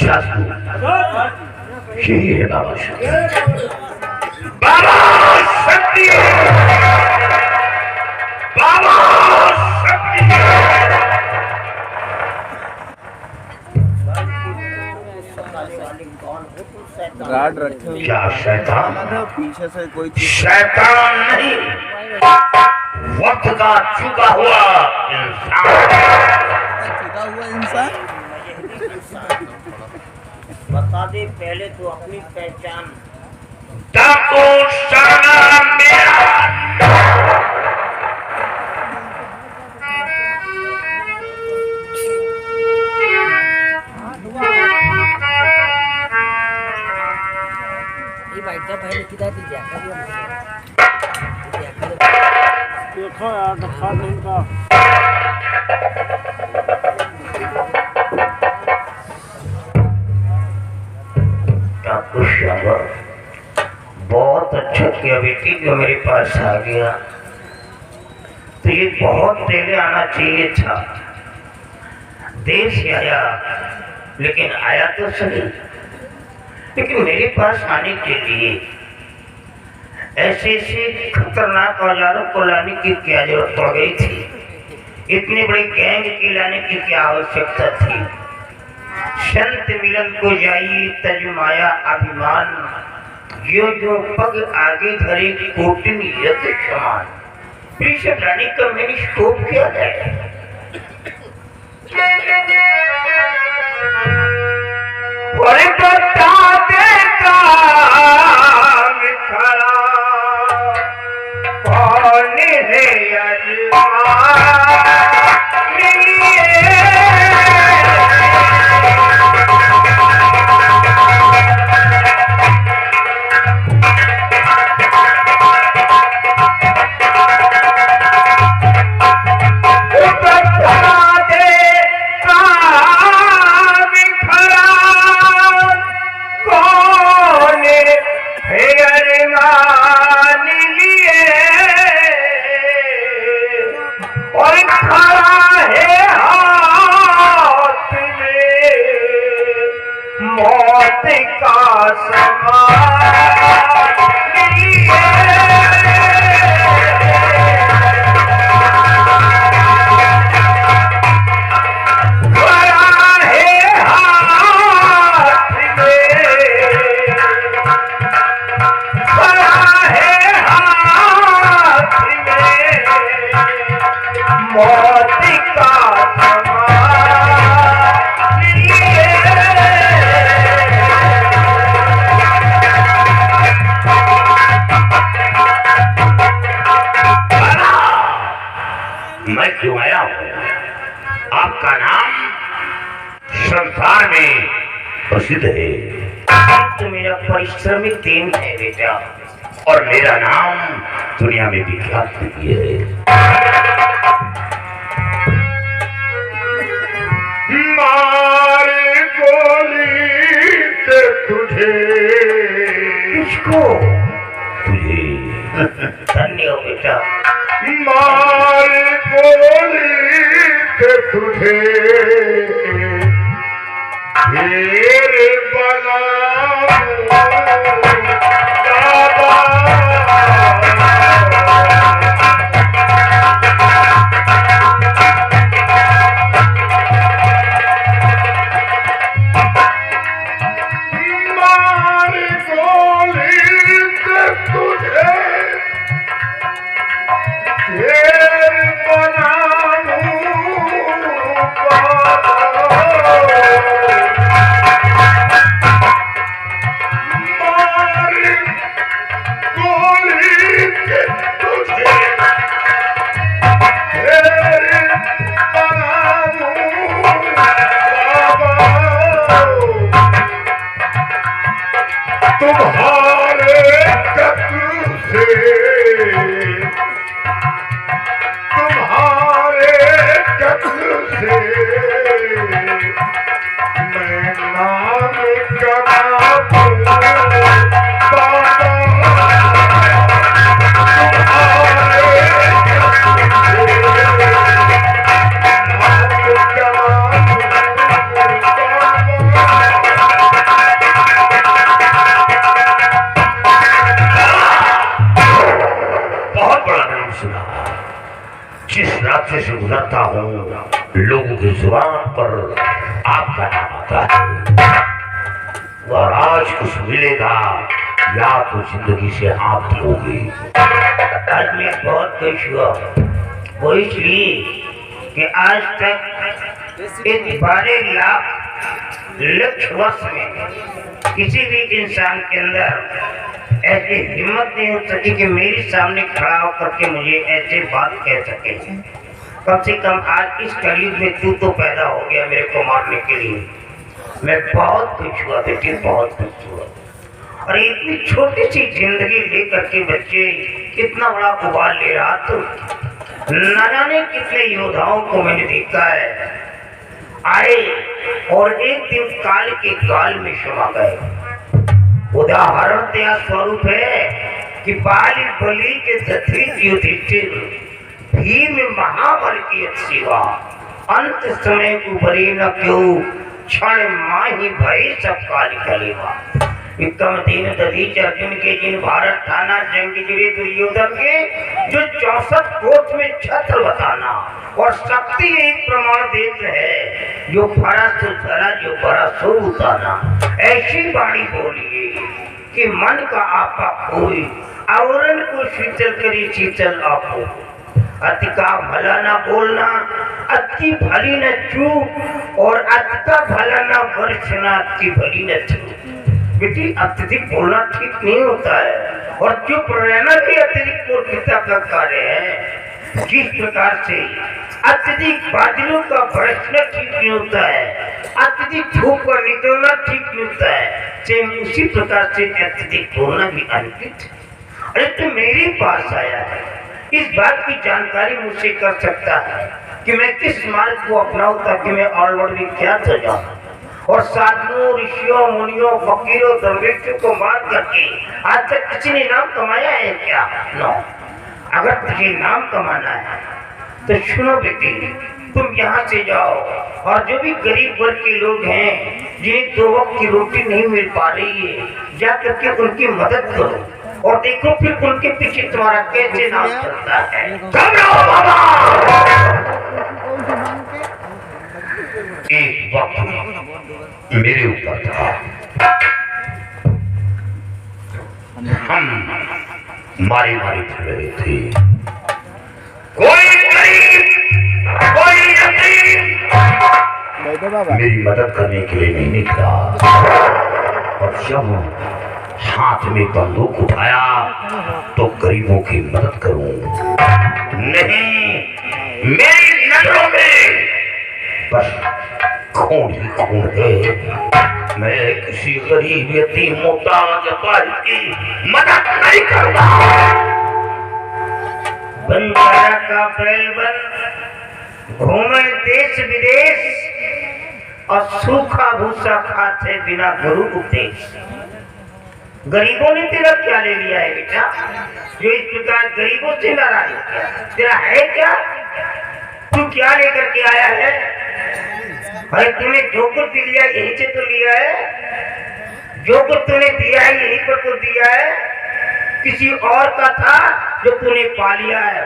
जादू यही है बाबा शक्ति। बाबा शक्ति, बाबा शक्ति। गार्ड रखे हुए क्या शैतान? पीछे से कोई शैतान नहीं, वक्त का चुका हुआ इंसान। बता दे पहले तो अपनी पहचान। डाकू सरना मेरा। देखो यार दिखा दो इनका। बहुत अच्छा किया बेटी जो मेरे पास आ गया। तो ये बहुत पहले आना चाहिए था। देर से आया लेकिन आया तो सही। लेकिन मेरे पास आने के लिए ऐसे ऐसे खतरनाक औजारों को लाने की क्या जरूरत पड़ गई थी? इतने बड़े गैंग के लाने की क्या आवश्यकता थी? संत मिलन को जाइए तजमाया अभिमान, जो जो पग आगे धरे कोटनीयत समान। रानी का मेरी स्कोप क्या है? मैं क्यों आया हूँ? आपका नाम संसार में प्रसिद्ध है। तो मेरा परिश्रमी दिन है बेटा, और मेरा नाम दुनिया में विख्यात भी है। मार गोली से तुझे, किसको? तुझे। धन्य हो बेटा। मार गोली से तुझे ढेर की जुबान पर आपका नाम आता है और आज कुछ मिलेगा या तो जिंदगी से हाथ धोगे। आज मैं बहुत खुश हुआ, वो इसलिए कि आज तक इस 12 लाख लक्ष्य वर्ष में किसी भी इंसान के अंदर ऐसी हिम्मत नहीं हो सकी कि मेरे सामने खड़ा होकर के मुझे ऐसे बात कह सके। कम से कम आज इस कलयुग में तू तो पैदा हो गया मेरे को मारने के लिए। मैं बहुत खुश हुआ बेटी, बहुत खुश हुआ। और इतनी छोटी सी जिंदगी लेकर के बच्चे कितना बड़ा उबाल ले रहा। तो न जाने कितने योद्धाओं को मैंने देखा है आए और एक दिन काल के काल में समा गए। उदाहरण तेरा स्वरूप है कि बाली बलि के दधिच युधिष्ठिर, भीम महाबल की सेवा, अंत समय उभरी न क्यों, क्षण माही भय सब काल कलेवा। विक्रम दीन दधीच अर्जुन के जिन भारत थाना, जंग गिरे दुर्योधन के जो 64 कोट में छत्र बताना, और शक्ति एक प्रमाण देते है जो भरा सो धरा, जो भरा सो उताना। ऐसी वाणी बोलिए कि मन का आपा कोई, आवरण को शीतल करी शीतल आपो। अति का भला न बोलना, अति भली न चूक, और अति का भला न वर्षना, अति भली न चूक। बेटी अत्यधिक बोलना ठीक नहीं होता है, और चुप रहना भी अत्यधिक मूर्खता का कार्य है। जिस प्रकार से अत्यधिक बादलों का बरसना ठीक नहीं होता है, अत्यधिक धूप पर निकलना ठीक नहीं होता है, सेम उसी प्रकार से अत्यधिक बोलना भी अनुचित है। अरे तू मेरे पास आया है, इस बात की जानकारी मुझसे कर सकता है कि मैं किस मार्ग को अपनाऊं ताकि मैं ऑलरेडी विख्यात हो जाऊं, और साधुओं, ऋषियों, मुनियों, फकीरों, दरवेशों को मार करके आज तक किसी ने नाम कमाया है क्या? नो। अगर तुझे नाम कमाना है तो सुनो बेटी, तुम यहाँ से जाओ और जो भी गरीब वर्ग के लोग हैं जिन्हें 2 वक्त की रोटी नहीं मिल पा रही है, जा करके उनकी मदद करो और देखो फिर उनके पीछे तुम्हारा कैसे नाम चलता है। बाबा एक वक्त मेरे ऊपर था, हम मारी मारी फिर रहे थे। कोई गरीब, कोई यतीम मेरी मदद करने के लिए नहीं निकला, और जब हाथ में बंदूक उठाया तो गरीबों की मदद करूं नहीं, मेरी नजरों में बस खून ही खून है। मैं किसी गरीब यतीम मोहताज की मदद नहीं करूंगा। बंजारा का बैलबंद घूमे देश विदेश, और सूखा भूसा खाते बिना गुरु उपदेश। गरीबों ने तेरा क्या ले लिया है बेटा, जो इस प्रकार गरीबों से नाराज हो गया? तेरा है क्या? तू क्या लेकर के आया है? अरे तूने जो कुछ भी लिया यहीं से तो लिया है, जो कुछ तूने दिया है यहीं पर तो दिया है, किसी और का था जो तूने पा लिया है,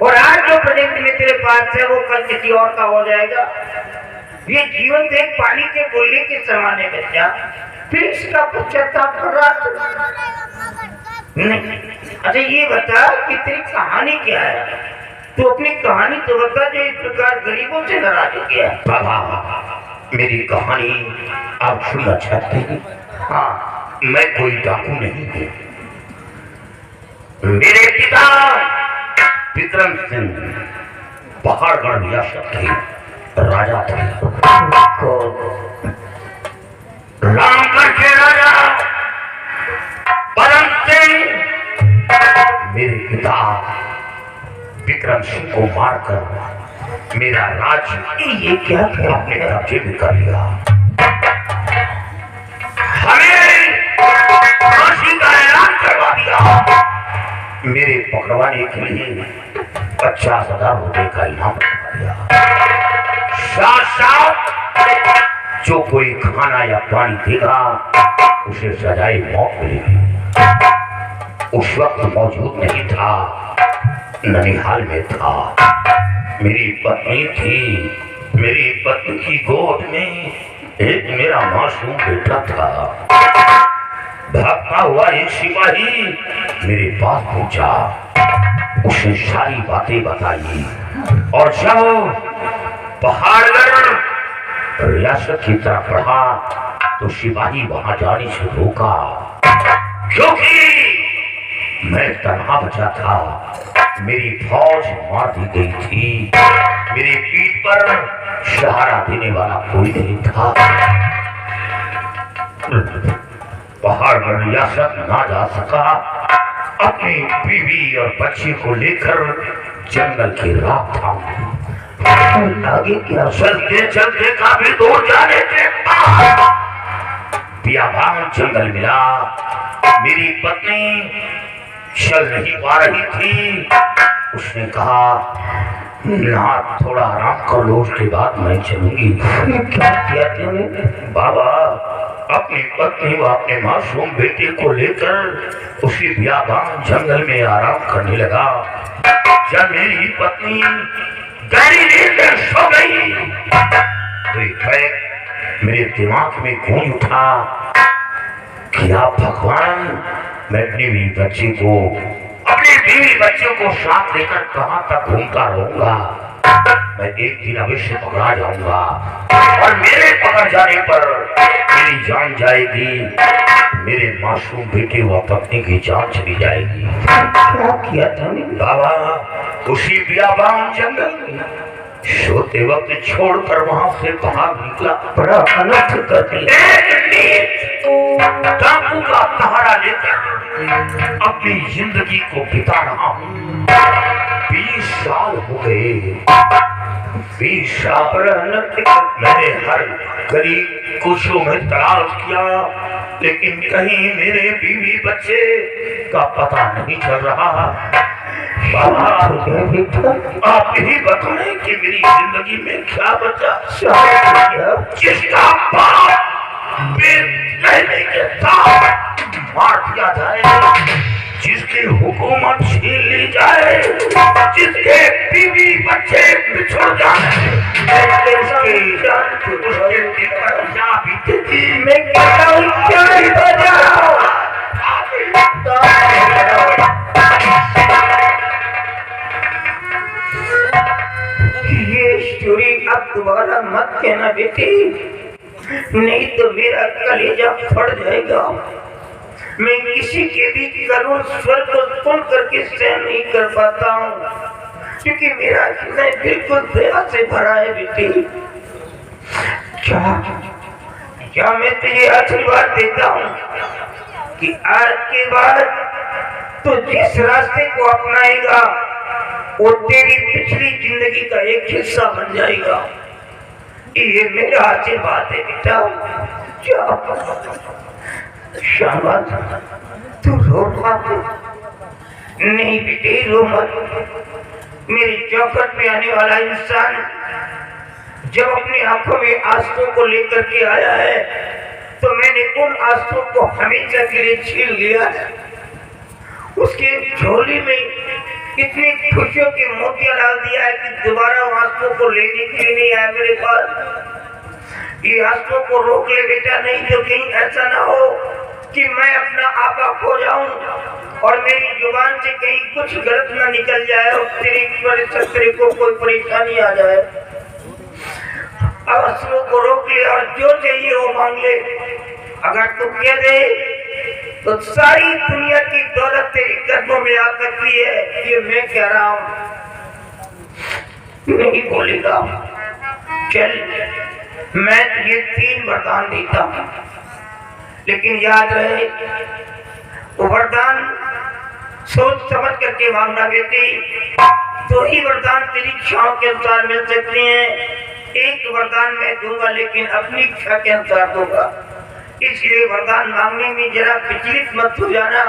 और आज जो प्रेजेंट में तेरे पास है वो कल किसी और का हो जाएगा। ये जीवन देख पानी के गोले के समान है बच्चा, फिर इसका पश्चाताप कर रहा नहीं। अच्छा ये बता कि तेरी कहानी क्या है? तू अपनी कहानी तो बता जो इस प्रकार गरीबों से नाराज हो गया। बाबा मेरी कहानी आप सुनना चाहते हैं? हाँ, मैं कोई डाकू नहीं हूँ। मेरे पिता विक्रम सिंह पहाड़गढ़ रियासत के राजा थे। रामगढ़ के राजा परम सिंह मेरे पिता विक्रम सिंह को मारकर मेरा राज्य ये क्या अपने कब्जे में कर लिया। हमें फांसी का ऐलान करवा दिया। मेरे पकड़वाने के लिए 50,000 रुपए का इनाम रखवा दिया। साथ जो कोई खाना या पानी देगा उसे सजाए मौत मिलेगी। उस वक्त मौजूद नहीं था, ननिहाल में था। मेरी पत्नी थी मेरी पत्नी की गोद में एक मेरा मासूम बेटा था। भागता हुआ एक सिपाही मेरे पास पहुंचा, उसने सारी बातें बताई और जब पहाड़गढ़ रियासत की तरफ बढ़ा तो सिपाही वहां जाने से रोका, क्योंकि मैं तन्हा बचा था। मेरी फौज मार दी गई थी, मेरे पीठ पर सहारा देने वाला कोई नहीं था। पहाड़ पर रियासत ना जा सका, अपनी बीवी और बच्चे को लेकर जंगल की राह थामी। आगे क्या चलते चलते काफी दूर जाने के बाद बियाबान जंगल मिला। मेरी पत्नी चल नहीं पा रही थी, उसने कहा ना थोड़ा आराम कर लो, उसके बाद मैं चलूंगी। क्या किया तुमने? बाबा अपनी पत्नी व अपने मासूम बेटे को लेकर उसी बियाबान जंगल में आराम करने लगा। जब मेरी पत्नी गहरी नींद में सो गई तो एक मेरे दिमाग में गूंज उठा कि आप भगवान, मैं अपने बीवी बच्चे को, अपने बीवी बच्चों को साथ लेकर कहां तक घूमता रहूंगा। मैं एक दिन अवश्य पकड़ा जाऊंगा और मेरे पकड़ जाने पर मेरी जान जाएगी, मेरे मासूम बेटे व पत्नी की जान चली जाएगी। क्या किया तुमने? बाबा उसी बियाबान जंगल में सोते वक्त छोड़कर वहां से भाग निकला। बड़ा अनर्थ कर दिया। डाकू का सहारा लेकर अपनी जिंदगी को बिता रहा हूँ। 20 साल हो गए। 20 साल मैंने हर गली कुछों में तलाश किया, लेकिन कहीं मेरे बीवी बच्चे का पता नहीं चल रहा। बाबा आप ही बताएं कि मेरी जिंदगी में क्या बचा, जिसका बाप रहने के साथ मार दिया जाए, जिसकी हुकूमत छीन ली जाए, जिसके बीवी बच्चे बिछड़ जाए, मैं कहता हूँ क्यों नहीं बजाओ? ये स्टोरी अब दोबारा मत कहना बेटी, नहीं तो मेरा कलेजा फट जाएगा। मैं किसी के भी करुण स्वर को सुन करके सहन नहीं कर पाता हूँ, क्योंकि मेरा हृदय बिल्कुल दया से भरा है बेटी। क्या मैं तुझे आशीर्वाद देता हूँ कि आज के बाद तो जिस रास्ते को अपनाएगा वो तेरी पिछली जिंदगी का एक हिस्सा बन जाएगा। ये मेरा आशीर्वाद है बेटा। शाबाश, तू रो मत। नहीं बेटे रो मत। मेरी चौखट में आने वाला इंसान जब अपनी आंखों में आंसू को लेकर के आया है तो मैंने उन आंसू को हमेशा के लिए छीन लिया है। उसके झोली में इतनी खुशियों की मोतियां डाल दिया है कि दोबारा आंसू को लेने के लिए नहीं आया मेरे पास। ये आंसू को रोक ले बेटा, नहीं तो कहीं ऐसा ना हो कि मैं अपना आपा खो जाऊं और मेरी जुबान से कहीं कुछ गलत ना निकल जाए और तेरे को कोई परेशानी आ जाए। अब आंसू को रोक ले और जो चाहिए वो मांग ले। अगर तू कह दे तो सारी दुनिया की दौलत तेरी कदमों में आ सकती है। ये मैं कह रहा हूं, नहीं बोलेगा। चल मैं तुझे 3 वरदान देता हूं, लेकिन याद रहे वो वरदान सोच समझ करके मांगना बेटी। 2 ही वरदान तेरी इच्छाओं के अनुसार मिल सकते हैं। एक वरदान मैं दूंगा लेकिन अपनी इच्छा के अनुसार दूंगा, इसलिए वरदान मांगने में जरा विचलित मत हो जाना,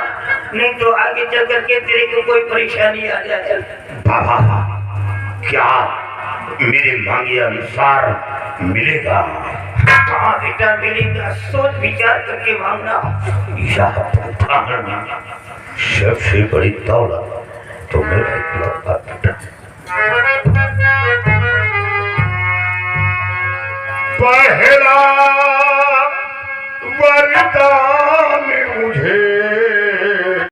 नहीं तो आगे चल करके तेरे को कोई परेशानी आ जाए। बाबा क्या मेरे मांगे अनुसार मिलेगा? हाँ बेटा मिलेगा, सोच विचार करके मांगना। सबसे बड़ी दौलत तो मेरा इकलौता बेटा। पहला वरदान